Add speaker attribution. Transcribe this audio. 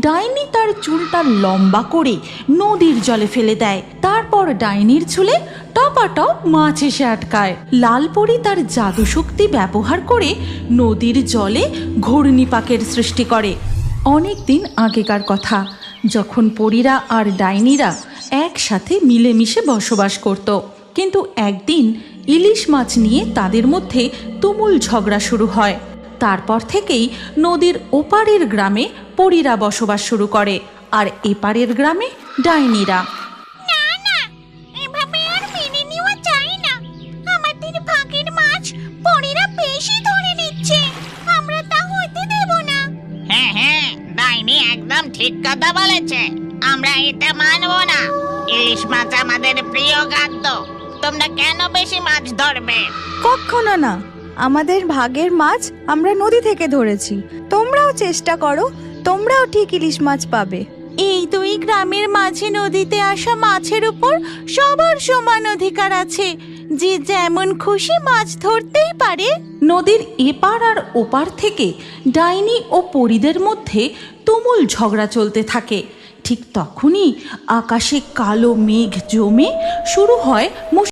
Speaker 1: ডাইনি তার চুলটা লম্বা করে নদীর জলে ফেলে দেয়। তারপর ডাইনির চুলে টপাটপ মাছ এসে আটকায়। লালপরি তার জাদু শক্তি ব্যবহার করে নদীর জলে ঘূর্ণিপাকের সৃষ্টি করে। অনেক দিন আগেকার কথা, যখন পরীরা আর ডাইনিরা একসাথে মিলেমিশে বসবাস করত। কিন্তু একদিন ইলিশ মাছ নিয়ে তাদের মধ্যে তুমুল ঝগড়া শুরু হয়। তারপর থেকেই নদীর ওপারের গ্রামে পরীরা বসবাস শুরু করে আর এপারের গ্রামে ডাইনিরা।
Speaker 2: না না, এভাবে আর মেনে নেওয়া যায় না। আমাদের ভাগের মাছ পরীরা বেশি ধরে নিচ্ছে, আমরা তা হতে দেব না।
Speaker 3: হ্যাঁ হ্যাঁ, ডাইনি একদম ঠিক কথা বলেছে। আমরা এটা মানব না। ইলিশ মাছ আমাদের প্রিয় খাদ্য। তোমরা কেন বেশি মাছ ধরবে?
Speaker 4: কখনো না, আমাদের ভাগের মাছ আমরা নদী থেকে ধরেছি। তোমরাও চেষ্টা করো, তোমরাও ঠিক ইলিশ মাছ পাবে।
Speaker 1: এই দুই গ্রামের মাঝে নদীতে আসা মাছের উপর সবার সমান অধিকার আছে, যে যেমন খুশি মাছ ধরতেই পারে। নদীর এপার আর ওপার থেকে ডাইনি ও পরীদের মধ্যে তুমুল ঝগড়া চলতে থাকে। ঠিক তখনই আকাশে কালো মেঘ জমে শুরু হয়